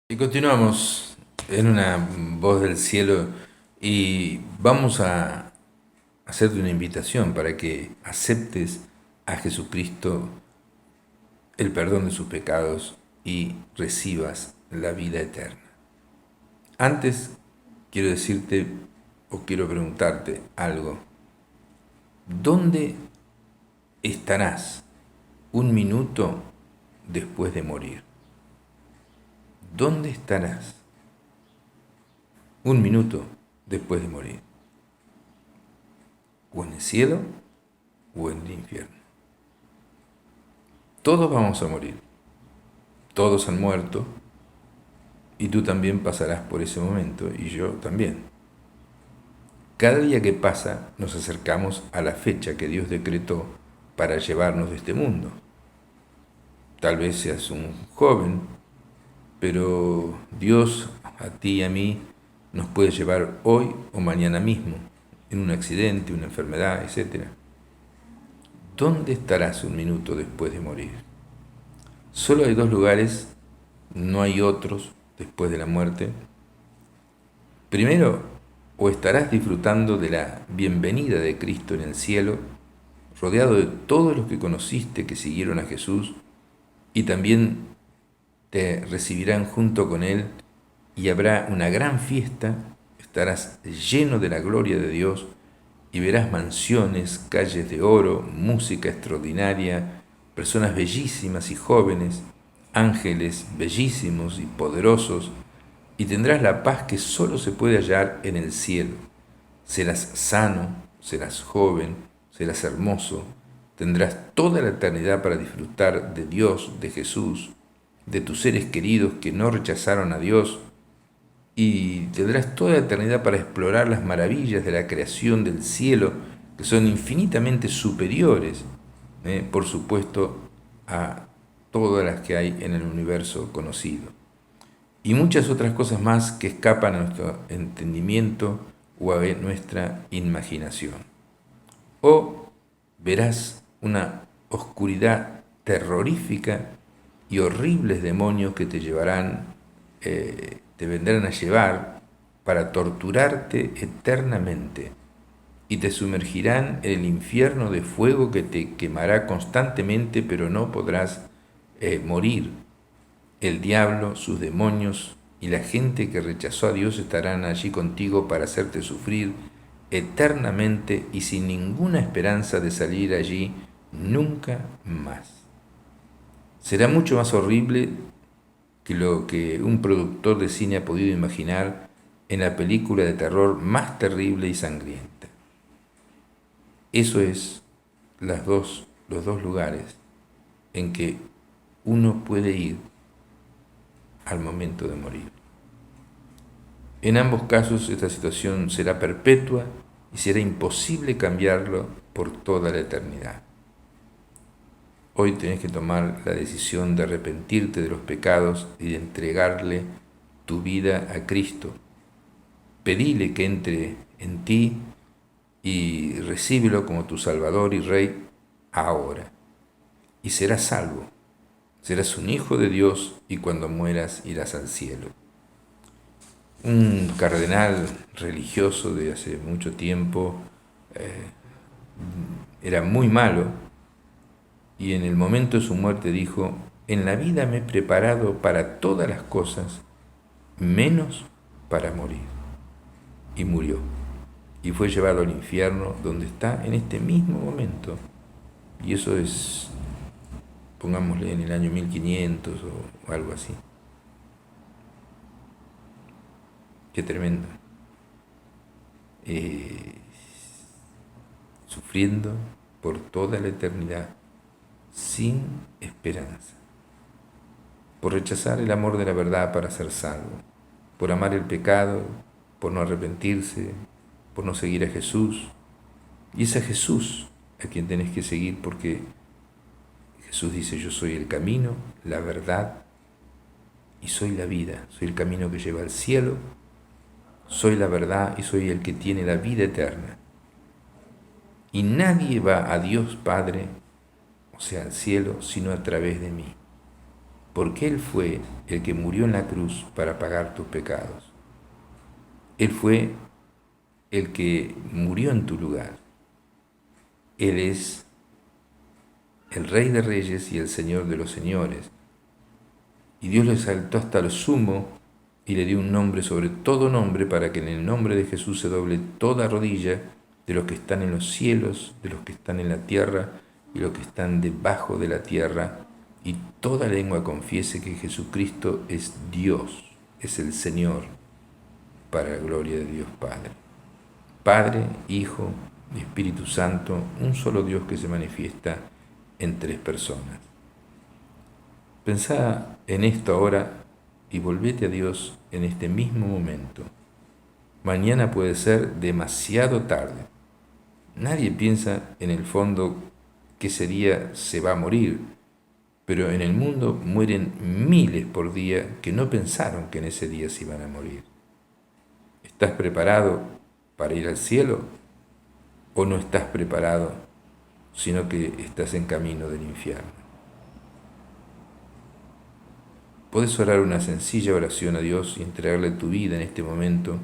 Y continuamos en una voz del cielo y vamos a hacerte una invitación para que aceptes a Jesucristo el perdón de sus pecados y recibas la vida eterna. Antes quiero decirte o quiero preguntarte algo. ¿Dónde estarás un minuto después de morir? ¿Dónde estarás un minuto después de morir? ¿O en el cielo o en el infierno? Todos vamos a morir, todos han muerto y tú también pasarás por ese momento y yo también. Cada día que pasa nos acercamos a la fecha que Dios decretó para llevarnos de este mundo. Tal vez seas un joven, pero Dios a ti y a mí nos puede llevar hoy o mañana mismo, en un accidente, una enfermedad, etc. ¿Dónde estarás un minuto después de morir? Solo hay dos lugares, no hay otros después de la muerte. Primero, o estarás disfrutando de la bienvenida de Cristo en el cielo, rodeado de todos los que conociste que siguieron a Jesús y también te recibirán junto con Él y habrá una gran fiesta, estarás lleno de la gloria de Dios y verás mansiones, calles de oro, música extraordinaria, personas bellísimas y jóvenes, ángeles bellísimos y poderosos, y tendrás la paz que solo se puede hallar en el cielo. Serás sano, serás joven, serás hermoso, tendrás toda la eternidad para disfrutar de Dios, de Jesús, de tus seres queridos que no rechazaron a Dios, y tendrás toda la eternidad para explorar las maravillas de la creación del cielo, que son infinitamente superiores, por supuesto, a todas las que hay en el universo conocido. Y muchas otras cosas más que escapan a nuestro entendimiento o a nuestra imaginación. O verás una oscuridad terrorífica y horribles demonios que te llevarán, te vendrán a llevar para torturarte eternamente y te sumergirán en el infierno de fuego que te quemará constantemente, pero no podrás morir. El diablo, sus demonios y la gente que rechazó a Dios estarán allí contigo para hacerte sufrir eternamente y sin ninguna esperanza de salir allí nunca más. Será mucho más horrible que lo que un productor de cine ha podido imaginar en la película de terror más terrible y sangrienta. Eso es los dos lugares en que uno puede ir al momento de morir. En ambos casos esta situación será perpetua y será imposible cambiarlo por toda la eternidad. Hoy tenés que tomar la decisión de arrepentirte de los pecados y de entregarle tu vida a Cristo. Pedile que entre en ti y recíbelo como tu Salvador y Rey ahora. Y serás salvo. Serás un hijo de Dios y cuando mueras irás al cielo. Un cardenal religioso de hace mucho tiempo era muy malo y en el momento de su muerte dijo: en la vida me he preparado para todas las cosas menos para morir. Y murió. Y fue llevado al infierno donde está en este mismo momento. Y eso es, pongámosle, en el año 1500 o algo así. Qué tremendo. Sufriendo por toda la eternidad, sin esperanza, por rechazar el amor de la verdad para ser salvo, por amar el pecado, por no arrepentirse, por no seguir a Jesús. Y es a Jesús a quien tenés que seguir, porque Jesús dice: yo soy el camino, la verdad y soy la vida. Soy el camino que lleva al cielo, soy la verdad y soy el que tiene la vida eterna. Y nadie va a Dios Padre, o sea, al cielo, sino a través de mí. porque Él fue el que murió en la cruz para pagar tus pecados. Él fue el que murió en tu lugar. Él es el Rey de Reyes y el Señor de los Señores. Y Dios lo exaltó hasta lo sumo y le dio un nombre sobre todo nombre, para que en el nombre de Jesús se doble toda rodilla de los que están en los cielos, de los que están en la tierra y los que están debajo de la tierra, y toda lengua confiese que Jesucristo es Dios, es el Señor, para la gloria de Dios Padre. Padre, Hijo y Espíritu Santo, un solo Dios que se manifiesta en tres personas. Pensá en esto ahora y volvete a Dios en este mismo momento. Mañana puede ser demasiado tarde. Nadie piensa en el fondo que ese día se va a morir, pero en el mundo mueren miles por día que no pensaron que en ese día se iban a morir. ¿Estás preparado para ir al cielo o no estás preparado, sino que estás en camino del infierno? Podés orar una sencilla oración a Dios y entregarle tu vida en este momento,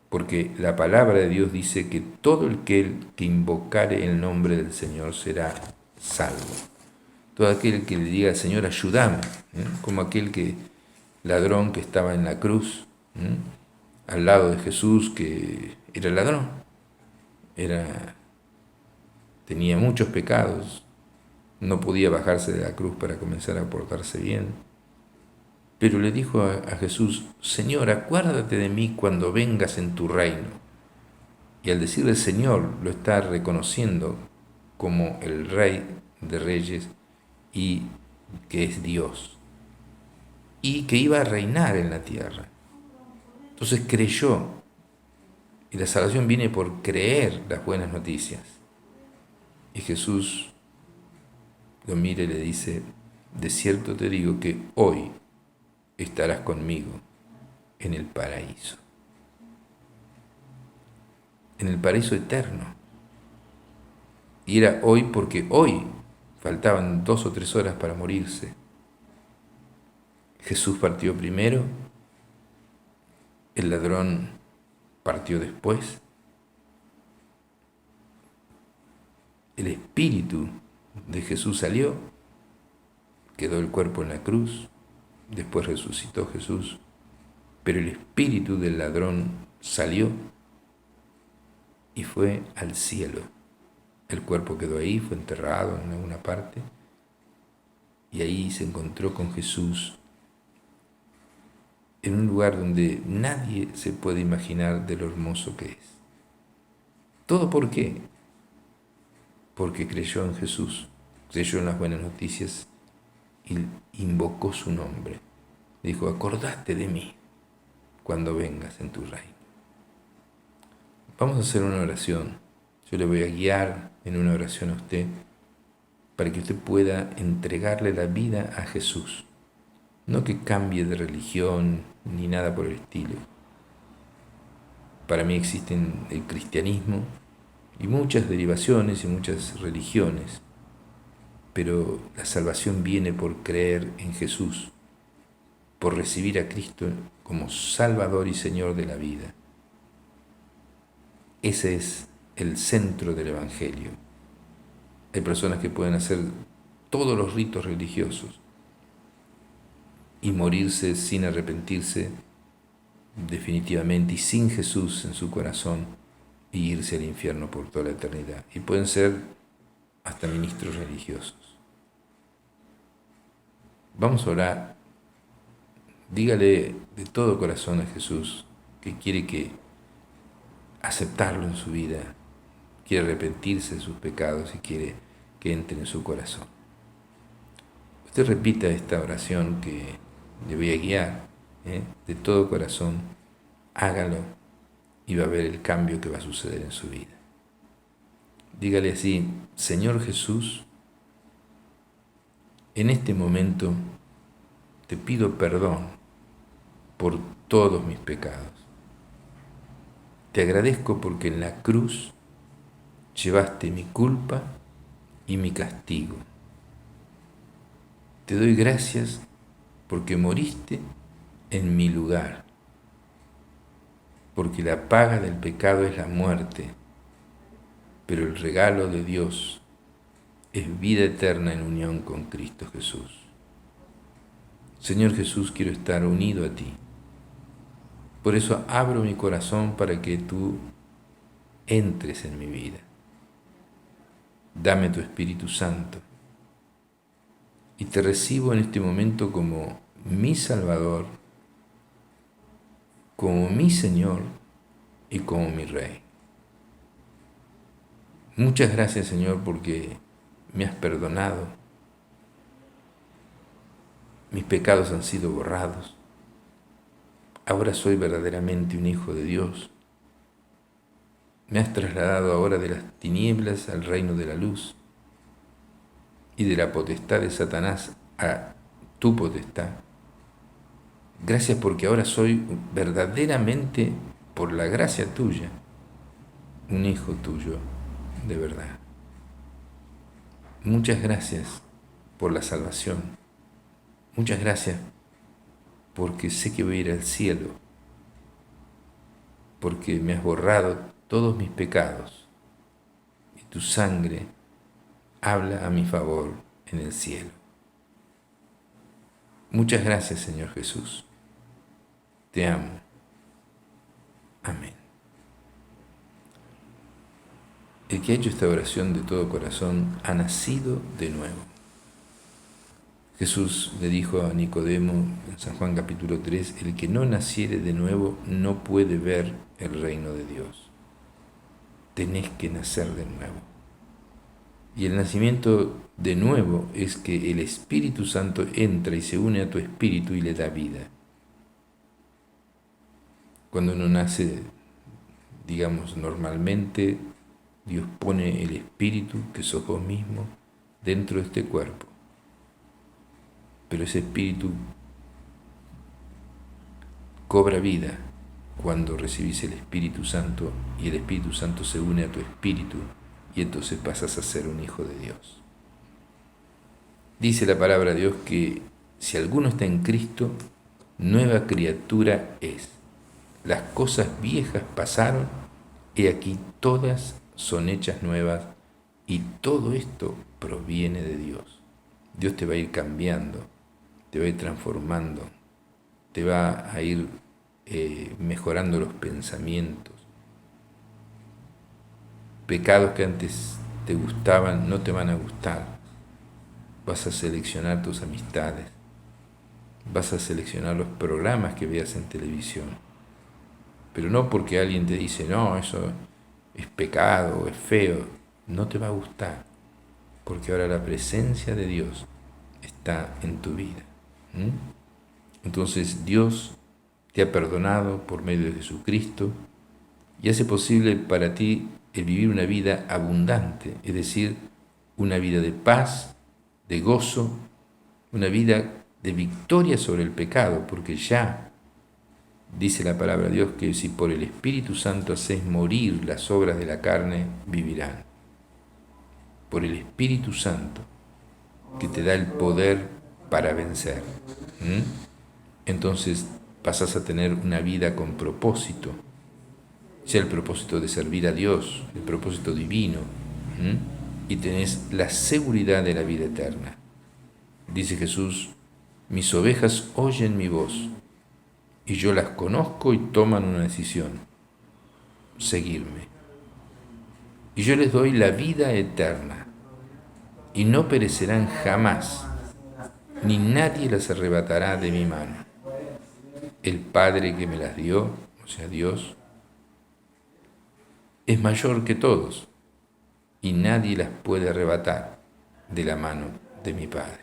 porque la palabra de Dios dice que todo el que invocare el nombre del Señor será salvo. Todo aquel que le diga al Señor, ayúdame, como aquel ladrón que estaba en la cruz, al lado de Jesús, que era ladrón, tenía muchos pecados, no podía bajarse de la cruz para comenzar a portarse bien, pero le dijo a Jesús, Señor, acuérdate de mí cuando vengas en tu reino. Y al decirle Señor, lo está reconociendo como el Rey de Reyes y que es Dios, y que iba a reinar en la tierra. Entonces creyó, y la salvación viene por creer las buenas noticias. Y Jesús lo mira y le dice, de cierto te digo que hoy estarás conmigo en el paraíso. En el paraíso eterno. Y era hoy porque hoy faltaban 2 o 3 horas para morirse. Jesús partió primero, el ladrón partió después, el espíritu de Jesús salió, quedó el cuerpo en la cruz, después resucitó Jesús, pero el espíritu del ladrón salió y fue al cielo. El cuerpo quedó ahí, fue enterrado en alguna parte, y ahí se encontró con Jesús en un lugar donde nadie se puede imaginar de lo hermoso que es. ¿Todo por qué? Porque creyó en Jesús, creyó en las buenas noticias y invocó su nombre. Dijo, acordate de mí cuando vengas en tu reino. Vamos a hacer una oración. Yo le voy a guiar en una oración a usted para que usted pueda entregarle la vida a Jesús. No que cambie de religión ni nada por el estilo. Para mí existen el cristianismo y muchas derivaciones y muchas religiones, pero la salvación viene por creer en Jesús, por recibir a Cristo como Salvador y Señor de la vida. Ese es el centro del Evangelio. Hay personas que pueden hacer todos los ritos religiosos y morirse sin arrepentirse definitivamente y sin Jesús en su corazón y irse al infierno por toda la eternidad. Y pueden ser hasta ministros religiosos. Vamos a orar. Dígale de todo corazón a Jesús que quiere aceptarlo en su vida, quiere arrepentirse de sus pecados y quiere que entre en su corazón. Usted repita esta oración que le voy a guiar, de todo corazón, hágalo y va a ver el cambio que va a suceder en su vida. Dígale así, Señor Jesús, en este momento te pido perdón por todos mis pecados. Te agradezco porque en la cruz llevaste mi culpa y mi castigo. Te doy gracias porque moriste en mi lugar, porque la paga del pecado es la muerte, pero el regalo de Dios es vida eterna en unión con Cristo Jesús. Señor Jesús, quiero estar unido a ti. Por eso abro mi corazón para que tú entres en mi vida. Dame tu Espíritu Santo y te recibo en este momento como mi Salvador, como mi Señor y como mi Rey. Muchas gracias, Señor, porque me has perdonado. Mis pecados han sido borrados. Ahora soy verdaderamente un hijo de Dios. Me has trasladado ahora de las tinieblas al reino de la luz y de la potestad de Satanás a tu potestad. Gracias porque ahora soy verdaderamente, por la gracia tuya, un hijo tuyo de verdad. Muchas gracias por la salvación. Muchas gracias porque sé que voy a ir al cielo, porque me has borrado todos mis pecados y tu sangre habla a mi favor en el cielo. Muchas gracias, Señor Jesús. Te amo. Amén. El que ha hecho esta oración de todo corazón ha nacido de nuevo. Jesús le dijo a Nicodemo en San Juan capítulo 3, el que no naciere de nuevo no puede ver el reino de Dios. Tenés que nacer de nuevo. Y el nacimiento de nuevo es que el Espíritu Santo entra y se une a tu espíritu y le da vida. Cuando uno nace, digamos, normalmente, Dios pone el Espíritu, que sos vos mismo, dentro de este cuerpo. Pero ese Espíritu cobra vida cuando recibís el Espíritu Santo y el Espíritu Santo se une a tu espíritu y entonces pasas a ser un hijo de Dios. Dice la palabra de Dios que si alguno está en Cristo, nueva criatura es. Las cosas viejas pasaron, y aquí todas son hechas nuevas, y todo esto proviene de Dios. Dios te va a ir cambiando, te va a ir transformando, te va a ir mejorando los pensamientos. Pecados que antes te gustaban no te van a gustar. Vas a seleccionar tus amistades, vas a seleccionar los programas que veas en televisión, pero no porque alguien te dice, no, eso es pecado, es feo, no te va a gustar, porque ahora la presencia de Dios está en tu vida. Entonces Dios te ha perdonado por medio de Jesucristo y hace posible para ti el vivir una vida abundante, es decir, una vida de paz, de gozo, una vida de victoria sobre el pecado, porque ya dice la palabra de Dios que si por el Espíritu Santo haces morir las obras de la carne, vivirán. Por el Espíritu Santo, que te da el poder para vencer. Entonces pasas a tener una vida con propósito, sea el propósito de servir a Dios, el propósito divino, y tenés la seguridad de la vida eterna. Dice Jesús, mis ovejas oyen mi voz, y yo las conozco y toman una decisión, seguirme. Y yo les doy la vida eterna, y no perecerán jamás, ni nadie las arrebatará de mi mano. El Padre que me las dio, o sea, Dios, es mayor que todos, y nadie las puede arrebatar de la mano de mi Padre.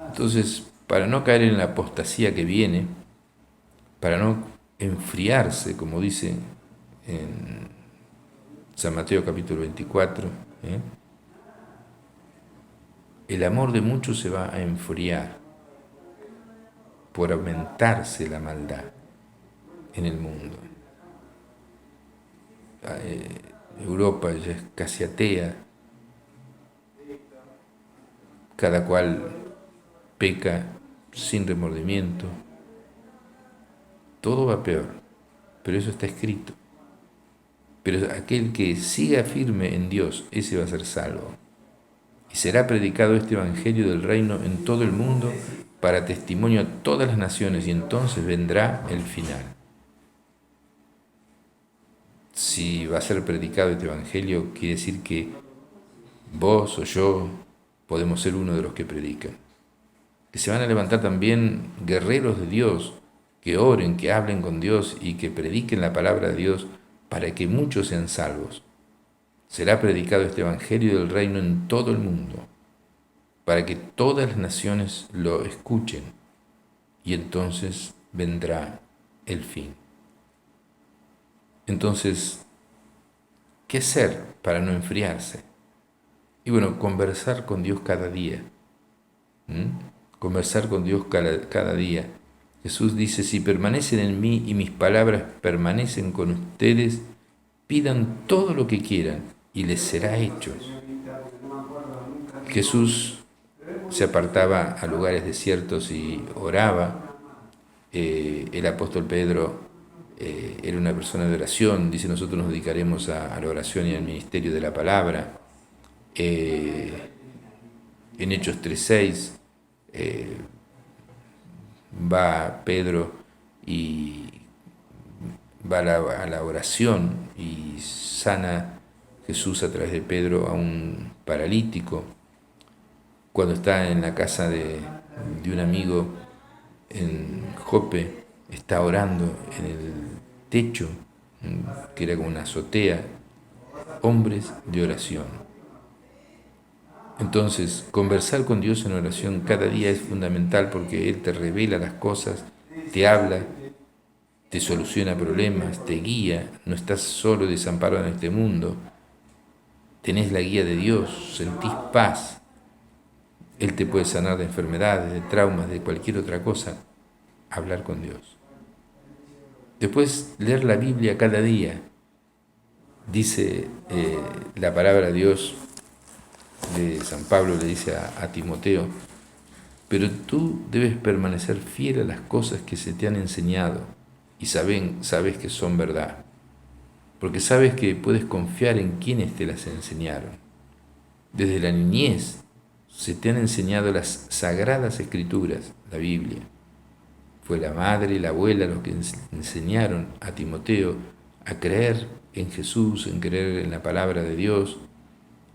Entonces, para no caer en la apostasía que viene, para no enfriarse, como dice en San Mateo capítulo 24, el amor de muchos se va a enfriar por aumentarse la maldad en el mundo. Europa ya es casi atea, cada cual peca sin remordimiento, todo va peor, pero eso está escrito. Pero aquel que siga firme en Dios, ese va a ser salvo. Y será predicado este evangelio del reino en todo el mundo para testimonio a todas las naciones, y entonces vendrá el final. Si va a ser predicado este evangelio, quiere decir que vos o yo podemos ser uno de los que predican. Que se van a levantar también guerreros de Dios, que oren, que hablen con Dios y que prediquen la palabra de Dios para que muchos sean salvos. Será predicado este evangelio del reino en todo el mundo, para que todas las naciones lo escuchen, y entonces vendrá el fin. Entonces, ¿qué hacer para no enfriarse? Y bueno, conversar con Dios cada día. Conversar con Dios cada día. Jesús dice, si permanecen en mí y mis palabras permanecen con ustedes, pidan todo lo que quieran y les será hecho. Jesús se apartaba a lugares desiertos y oraba. El apóstol Pedro era una persona de oración. Dice, nosotros nos dedicaremos a la oración y al ministerio de la palabra. En Hechos 3:6 va Pedro y va a la oración y sana Jesús a través de Pedro a un paralítico. Cuando está en la casa de un amigo en Jope, está orando en el techo, que era como una azotea, hombres de oración. Entonces, conversar con Dios en oración cada día es fundamental porque Él te revela las cosas, te habla, te soluciona problemas, te guía, no estás solo desamparado en este mundo, tenés la guía de Dios, sentís paz. Él te puede sanar de enfermedades, de traumas, de cualquier otra cosa. Hablar con Dios. Después, leer la Biblia cada día. Dice la palabra de Dios de San Pablo, le dice a Timoteo, pero tú debes permanecer fiel a las cosas que se te han enseñado y sabes que son verdad, porque sabes que puedes confiar en quienes te las enseñaron. Desde la niñez se te han enseñado las sagradas escrituras, la Biblia. Fue la madre y la abuela los que enseñaron a Timoteo a creer en Jesús, en creer en la palabra de Dios.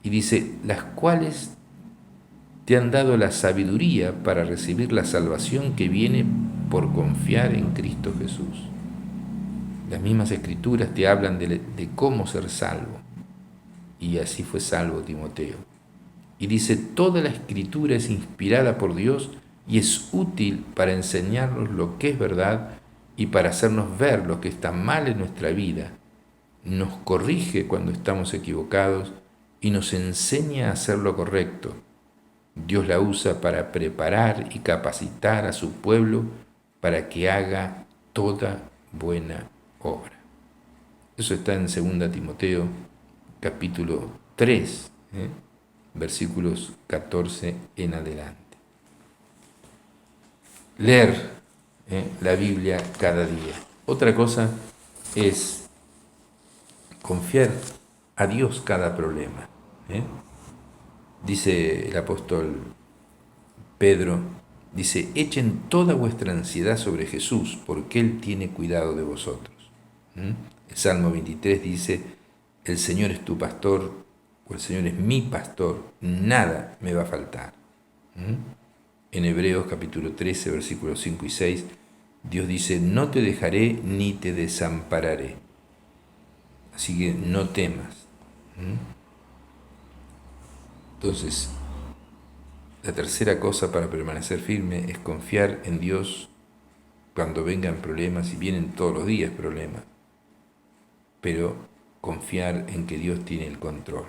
Y dice, las cuales te han dado la sabiduría para recibir la salvación que viene por confiar en Cristo Jesús. Las mismas escrituras te hablan de cómo ser salvo. Y así fue salvo Timoteo. Y dice, toda la escritura es inspirada por Dios y es útil para enseñarnos lo que es verdad y para hacernos ver lo que está mal en nuestra vida. Nos corrige cuando estamos equivocados y nos enseña a hacer lo correcto. Dios la usa para preparar y capacitar a su pueblo para que haga toda buena obra. Eso está en 2 Timoteo, capítulo 3, versículos 14 en adelante. Leer la Biblia cada día. Otra cosa es confiar a Dios cada problema. Dice el apóstol Pedro, dice, echen toda vuestra ansiedad sobre Jesús, porque Él tiene cuidado de vosotros. El Salmo 23 dice, el Señor es tu pastor, o el Señor es mi pastor, nada me va a faltar. En Hebreos capítulo 13, versículos 5 y 6, Dios dice, no te dejaré ni te desampararé. Así que no temas. Entonces, la tercera cosa para permanecer firme es confiar en Dios cuando vengan problemas, y vienen todos los días problemas, pero confiar en que Dios tiene el control.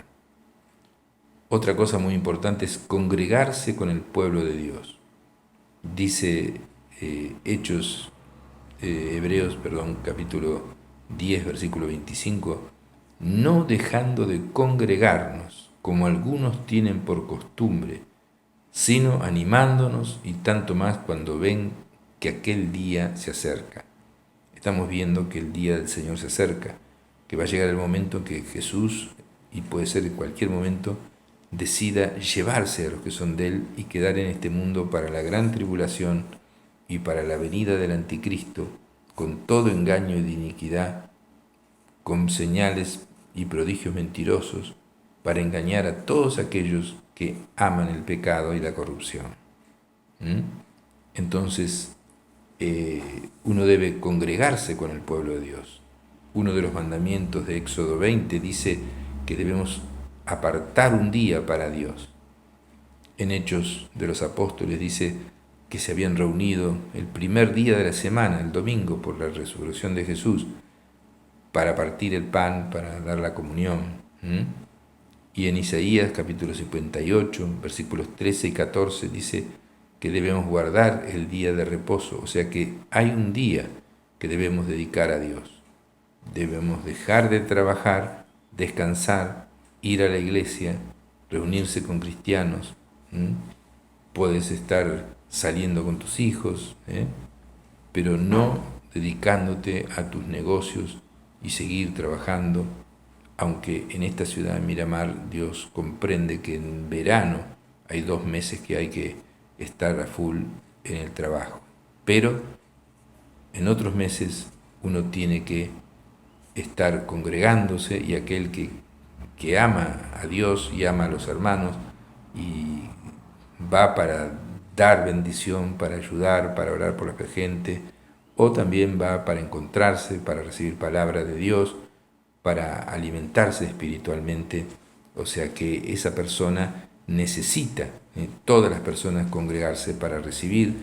Otra cosa muy importante es congregarse con el pueblo de Dios. Dice Hebreos, capítulo 10, versículo 25, no dejando de congregarnos, como algunos tienen por costumbre, sino animándonos y tanto más cuando ven que aquel día se acerca. Estamos viendo que el día del Señor se acerca, que va a llegar el momento en que Jesús, y puede ser en cualquier momento, decida llevarse a los que son de Él y quedar en este mundo para la gran tribulación y para la venida del anticristo, con todo engaño y de iniquidad, con señales y prodigios mentirosos, para engañar a todos aquellos que aman el pecado y la corrupción. Entonces, uno debe congregarse con el pueblo de Dios. Uno de los mandamientos de Éxodo 20 dice que debemos apartar un día para Dios. En Hechos de los Apóstoles dice que se habían reunido el primer día de la semana, el domingo, por la resurrección de Jesús, para partir el pan, para dar la comunión. Y en Isaías capítulo 58, versículos 13 y 14 dice que debemos guardar el día de reposo, o sea que hay un día que debemos dedicar a Dios. Debemos dejar de trabajar, descansar, ir a la iglesia, reunirse con cristianos. Puedes estar saliendo con tus hijos, pero no dedicándote a tus negocios y seguir trabajando, aunque en esta ciudad de Miramar Dios comprende que en verano hay 2 meses que hay que estar a full en el trabajo, pero en otros meses uno tiene que estar congregándose, y aquel que ama a Dios y ama a los hermanos y va para dar bendición, para ayudar, para orar por la gente, o también va para encontrarse, para recibir palabra de Dios, para alimentarse espiritualmente. O sea que esa persona necesita, todas las personas, congregarse para recibir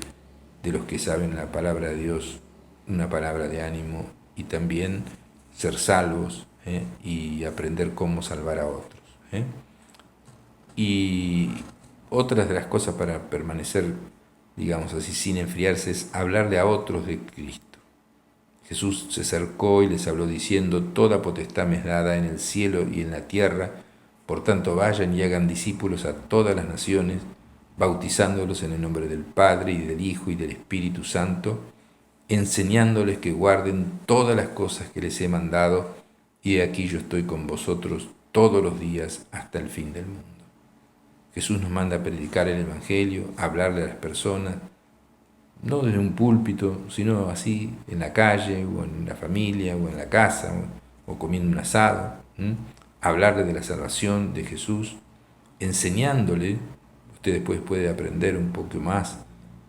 de los que saben la palabra de Dios una palabra de ánimo, y también ser salvos y aprender cómo salvar a otros. Y otras de las cosas para permanecer, digamos así, sin enfriarse, es hablarle a otros de Cristo. Jesús se acercó y les habló diciendo: toda potestad me es dada en el cielo y en la tierra, por tanto vayan y hagan discípulos a todas las naciones, bautizándolos en el nombre del Padre y del Hijo y del Espíritu Santo, enseñándoles que guarden todas las cosas que les he mandado, y he aquí yo estoy con vosotros todos los días hasta el fin del mundo. Jesús nos manda a predicar el Evangelio, a hablarle a las personas, no desde un púlpito, sino así en la calle, o en la familia, o en la casa, o comiendo un asado, hablarle de la salvación de Jesús, enseñándole. Usted después puede aprender un poco más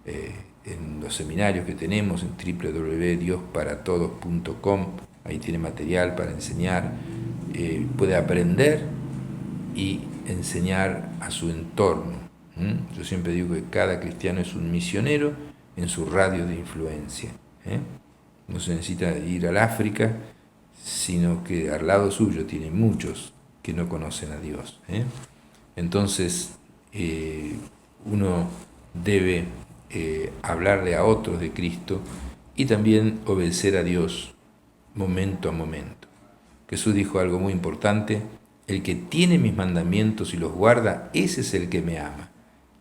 en los seminarios que tenemos en www.diosparatodos.com. Ahí tiene material para enseñar. Puede aprender y enseñar a su entorno. Yo siempre digo que cada cristiano es un misionero en su radio de influencia. No se necesita ir al África, sino que al lado suyo tiene muchos que no conocen a Dios. Entonces, uno debe hablarle a otros de Cristo y también obedecer a Dios momento a momento. Jesús dijo algo muy importante: el que tiene mis mandamientos y los guarda, ese es el que me ama.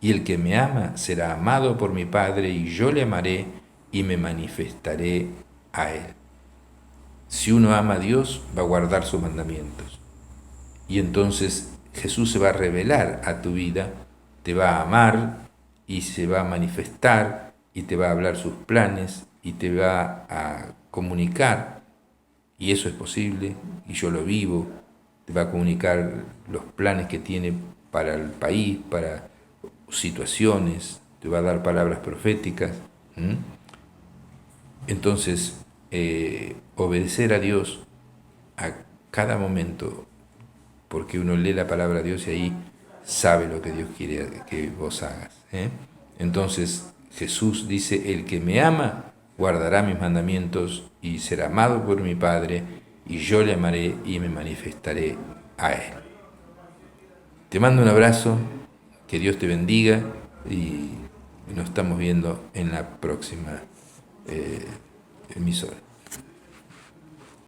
Y el que me ama será amado por mi Padre, y yo le amaré y me manifestaré a él. Si uno ama a Dios, va a guardar sus mandamientos. Y entonces Jesús se va a revelar a tu vida, te va a amar y se va a manifestar, y te va a hablar sus planes y te va a comunicar. Y eso es posible, y yo lo vivo. Te va a comunicar los planes que tiene para el país, para situaciones, te va a dar palabras proféticas. Entonces, obedecer a Dios a cada momento, porque uno lee la palabra de Dios y ahí sabe lo que Dios quiere que vos hagas. Entonces, Jesús dice: el que me ama guardará mis mandamientos y será amado por mi Padre, y yo le amaré y me manifestaré a él. Te mando un abrazo, que Dios te bendiga, y nos estamos viendo en la próxima emisora.